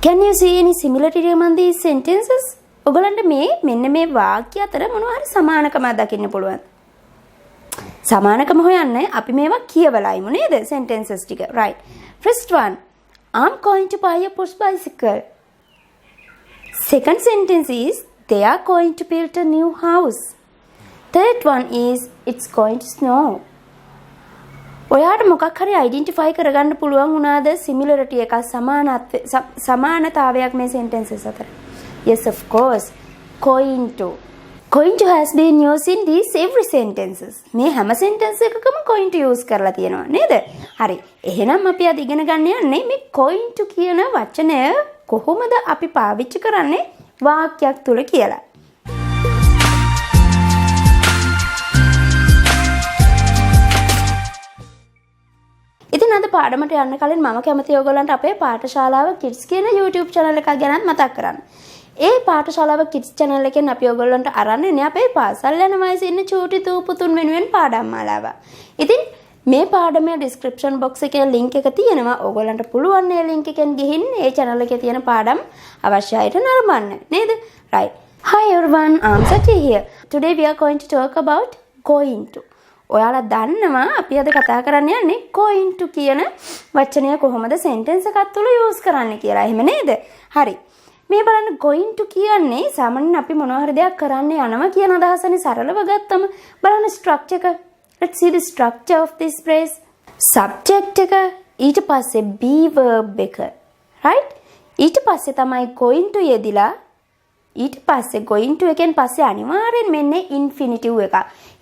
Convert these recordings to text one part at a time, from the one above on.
Can you see any similarity among these sentences? ඔයගලන්ට මෙන්න මේ වාක්‍ය අතර මොනවා හරි සමානකමක් දකින්න පුළුවන්. සමානකම හොයන්න අපි මේවා කියවලයිමු නේද? sentences ටික. Right. First one. I'm going to buy a push bicycle. Second sentence is they are going to build a new house. Third one is it's going to snow. ඔයාට මොකක් හරි identify කරගන්න පුළුවන් වුණාද similarity එක සමානතාවයක් මේ sentences අතර? Yes, of course. Going to. Going to has been used in these every sentences. මේ හැම sentence එකකම going to use කරලා තියෙනවා නේද? හරි. එහෙනම් අපි අද ඉගෙන ගන්න යන්නේ මේ going to කියන වචනය කොහොමද අපි පාවිච්චි කරන්නේ වාක්‍යයක් තුල කියලා. ඉතින් අද පාඩමට යන්න කලින් මම කැමතියි ඔයගොල්ලන්ට අපේ පාඨශාලාව kids කියන YouTube channel එක ගැන මතක් කරන්න. ඒ පාඨශාලාව kids channel එකෙන් අපි ඔයගොල්ලන්ට අරන් එන්නේ අපේ පාසල් යන වයසේ ඉන්න චූටි දූපුතුන් වෙනුවෙන් පාඩම් මාලාව. ඉතින් මේ පාඩමේ description box එකේ link එක තියෙනවා. ඔයගොල්ලන්ට පුළුවන් මේ link එකෙන් ගිහින් ඒ channel එකේ තියෙන පාඩම් අවශ්‍ය අයට නරඹන්න. නේද? Right. Hi everyone, I'm Sachi here. Today we are going to talk about going to. ඔයාලා දන්නවා අපි අද කතා කරන්න යන්නේ going to කියන වචනය කොහොමද sentence එකක් තුල use කරන්නේ කියලා. එහෙම නේද? හරි. මේ බලන්න going to කියන්නේ සාමාන්‍යයෙන් අපි මොනවා හරි දෙයක් කරන්න යනවා කියන අදහසනේ සරලව ගත්තම බලන්න structure එක. Let's see the structure of this phrase. Subject එක ඊට පස්සේ be verb එක. Right? ඊට පස්සේ තමයි going to යෙදිලා ඊට පස්සේ going to එකෙන් පස්සේ අනිවාර්යෙන් මෙන්න infinitive එක.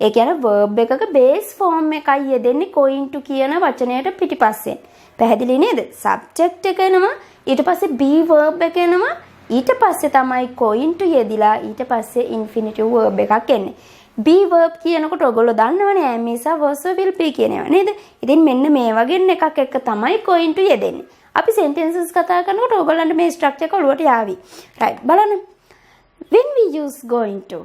ඒ කියන්නේ verb එකක base form එකයි යෙදෙන්නේ going to කියන වචනයට පිටිපස්සෙන්. පැහැදිලි නේද? subject එක එනවා ඊට පස්සේ be verb එක එනවා ඊට පස්සේ තමයි going to යෙදිලා ඊට පස්සේ infinitive verb එකක් එන්නේ. be verb කියනකොට ඔයගොල්ලෝ දන්නවනේ am is was will be කියනවා නේද? ඉතින් මෙන්න මේ වගේ එකක් එක්ක තමයි going to යෙදෙන්නේ. අපි sentences කතා කරනකොට ඔයගොල්ලන්ට මේ structure එක ඔලුවට යාවි. right බලන්න. When we use going to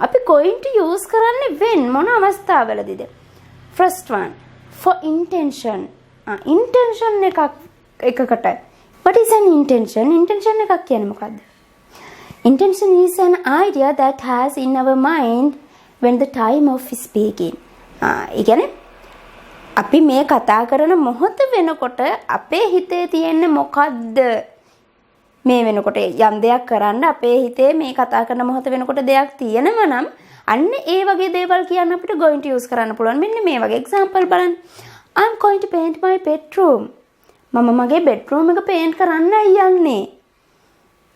අපි going to use කරන්නේ when මොන අවස්ථාවලදීද? First one for intention. intention එකකට. What is an intention? Intention එකක් කියන්නේ මොකද්ද? Intention is an idea that has in our mind when the time of speaking. ඒ කියන්නේ අපි මේ කතා කරන මොහොත වෙනකොට අපේ හිතේ තියෙන්නේ මොකද්ද? මේ වෙනකොට යම් දෙයක් කරන්න අපේ හිතේ මේ කතා කරන මොහොත වෙනකොට දෙයක් තියෙනවා නම් අන්න ඒ වගේ දේවල් කියන්න අපිට going to use කරන්න පුළුවන්. මෙන්න මේ වගේ example බලන්න. I'm going to paint my bedroom. මම මගේ bedroom එක paint කරන්නයි යන්නේ.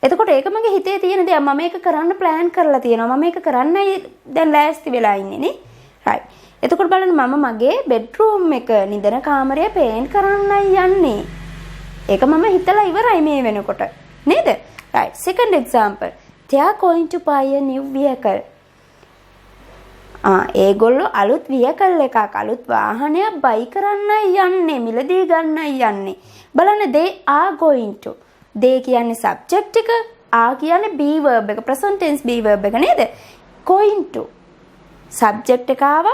එතකොට ඒක මගේ හිතේ තියෙන දෙයක්. මම මේක කරන්න plan කරලා තියෙනවා. මම මේක කරන්නයි දැන් ලෑස්ති වෙලා ඉන්නේ නේ. right. එතකොට බලන්න මම මගේ bedroom එක නිදන කාමරය paint කරන්නයි යන්නේ. ඒක මම හිතලා ඉවරයි මේ වෙනකොට. නේද? right. Second example. They are going to buy a new vehicle. ඒගොල්ලෝ අලුත් vehicle එකක් අලුත් වාහනයක් buy කරන්නයි යන්නේ මිලදී ගන්නයි යන්නේ. බලන්න they are going to. they කියන්නේ subject එක, are කියන්නේ be verb එක, present tense be verb එක නේද? going to. subject එක ආවා,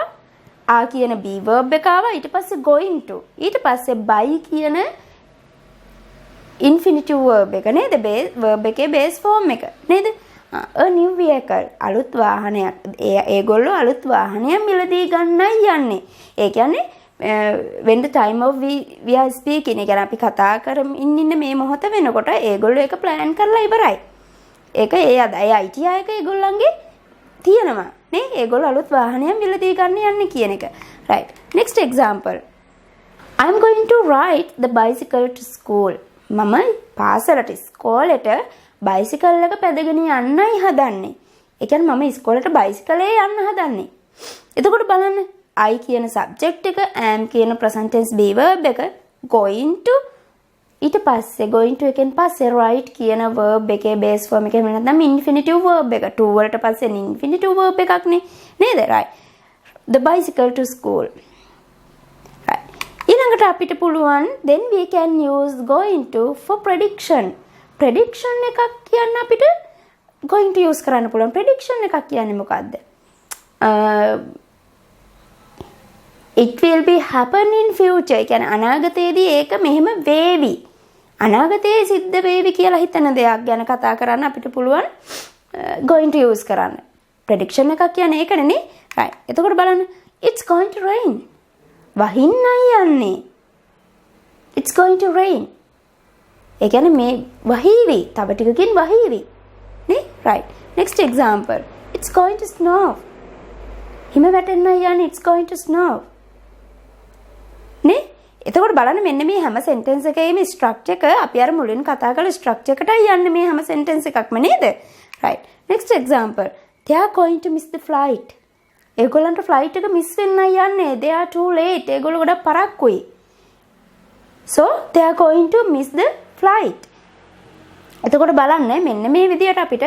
are කියන be verb එක ආවා, ඊට පස්සේ going to. ඊට පස්සේ buy කියන infinitive verb එක නේද? verb එකේ base form එක නේද? a new vehicle අලුත් වාහනයක්. ඒගොල්ලෝ අලුත් වාහනයක් මිලදී ගන්නයි යන්නේ. ඒ කියන්නේ when the time of we are speaking. ඒ කියන්නේ අපි කතා කරමින් ඉන්න මේ මොහොත වෙනකොට ඒගොල්ලෝ ඒක plan කරලා ඉවරයි. ඒක ඒ idea එක ඒගොල්ලන්ගේ තියෙනවා නේ? ඒගොල්ලෝ අලුත් වාහනයක් මිලදී ගන්න යන්නේ කියන එක. right. next example. I'm going to ride the bicycle to school. මම පාසලට ඉස්කෝලේට බයිසිකල් එක පැදගෙන යන්නයි හදන්නේ. ඒ කියන්නේ මම ඉස්කෝලේට බයිසිකලේ යන්න හදන්නේ. එතකොට බලන්න I කියන subject එක, am කියන present tense be verb එක, going to ඊට පස්සේ going to එකෙන් පස්සේ ride කියන verb එකේ base form එක එහෙම නැත්නම් infinitive verb එක. to වලට පස්සේ infinitive verb එකක් නේ. නේද? right. The bicycle to school. ඊළඟට අපිට පුළුවන් then we can use going to for prediction. prediction එකක් කියන්න අපිට going to use කරන්න පුළුවන්. prediction එකක් කියන්නේ මොකද්ද? it will be happen in future. කියන්නේ අනාගතයේදී ඒක මෙහෙම වේවි. අනාගතයේ සිද්ධ වේවි කියලා හිතන දෙයක් ගැන කතා කරන්න අපිට පුළුවන් going to use කරන්න. prediction එකක් කියන්නේ ඒකනේ නේ. right. එතකොට බලන්න it's going to rain. වහින්නයි යන්නේ. it's going to rain. ඒ කියන්නේ මේ වහීවි. තව ටිකකින් වහීවි. නේ? right. next example. it's going to snow. හිම වැටෙන්නයි යන්නේ. it's going to snow. නේ? එතකොට බලන්න මෙන්න මේ හැම sentence එකේම structure එක අපි අර මුලින් කතා කරලා structure එකටයි යන්නේ මේ හැම sentence එකක්ම නේද? right. next example. they are going to miss the flight. ඒගොල්ලන්ට flight එක miss වෙන්නයි යන්නේ. they are too late. ඒගොල්ලෝ ගොඩක් පරක්කුයි. so they are going to miss the flight. එතකොට බලන්න මෙන්න මේ විදිහට අපිට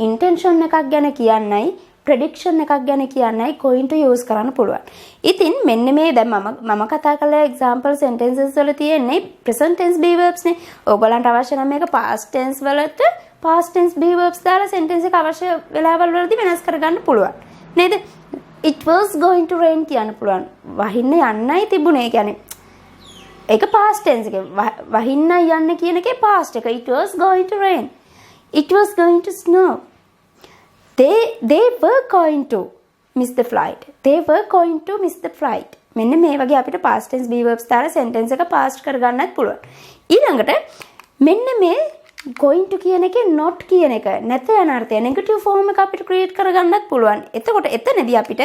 intention එකක් ගැන කියන්නයි prediction එකක් ගැන කියන්නයි going to use කරන්න පුළුවන්. ඉතින් මෙන්න මේ දැන් මම කතා කළ example sentences වල තියෙන්නේ present tense be verbs නේ. ඕගොල්ලන්ට අවශ්‍ය නම් මේක past tense වලට past tense be verbs දාලා sentence එක අවශ්‍ය වෙලාවල් වලදී වෙනස් කරගන්න පුළුවන්. නේද? it was going to rain කියන්න පුළුවන්. වහින්න යන්නයි තිබුණේ. ඒ කියන්නේ ඒක past tense එක. වහින්නයි යන්න කියන එකේ past එක. it was going to rain. it was going to snow. They were going to miss the flight. They were going to miss the flight. මෙන්න මේ වගේ අපිට past tense be verbs දාලා sentence එක past කරගන්නත් පුළුවන්. ඊළඟට මෙන්න මේ going to කියන එකේ not කියන එක නැත යන අර්ථය negative form එක අපිට create කරගන්නත් පුළුවන්. එතකොට එතනදී අපිට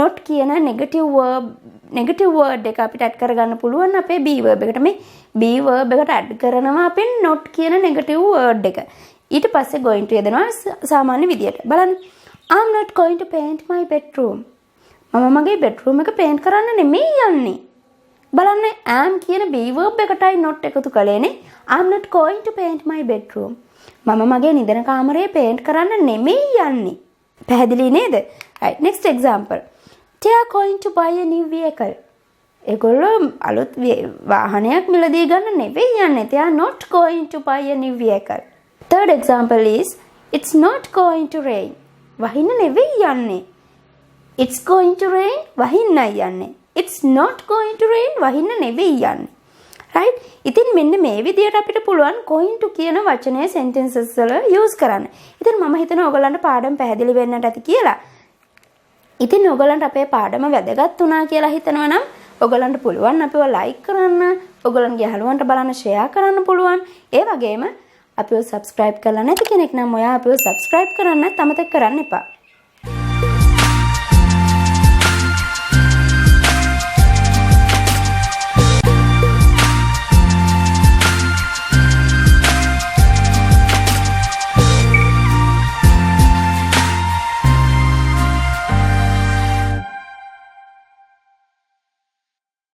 not කියන negative word එක අපිට add කරගන්න පුළුවන් අපේ be verb එකට. මේ be verb එකට add කරනවා අපෙන් not කියන negative word එක. ඊට පස්සේ going to යදනවා සාමාන්‍ය විදියට. බලන්න. I'm not going to paint my bedroom. මම මගේ bedroom එක paint කරන්න නෙමෙයි යන්නේ. බලන්න am කියන be verb එකටයි not එකතු කළේනේ. I'm not going to paint my bedroom. මම මගේ නිදන කාමරේ paint කරන්න නෙමෙයි යන්නේ. පැහැදිලි නේද? right. next example. They are going to buy a new vehicle. ඒගොල්ලෝ අලුත් වාහනයක් මිලදී ගන්න නෙවෙයි යන්නේ. They are not going to buy a new vehicle. Third example is it's not going to rain. වහින්න නෙවෙයි යන්නේ. It's going to rain. වහින්නයි යන්නේ. It's not going to rain. වහින්න නෙවෙයි යන්නේ. right? ඉතින් මෙන්න මේ විදිහට අපිට පුළුවන් going to කියන වචනය sentences වල use කරන්න. ඉතින් මම හිතනවා ඔයගලන්ට පාඩම පැහැදිලි වෙන්නට ඇති කියලා. ඉතින් ඔයගලන්ට අපේ පාඩම වැදගත් වුණා කියලා හිතනවා නම් ඔයගලන්ට පුළුවන් අපිව like කරන්න, ඔයගලන්ගේ යහළුවන්ට බලන්න share කරන්න පුළුවන්. ඒ වගේම අපිව subscribe කරලා නැති කෙනෙක් නම් ඔයා අපිව subscribe කරන්නත් අමතක කරන්න එපා.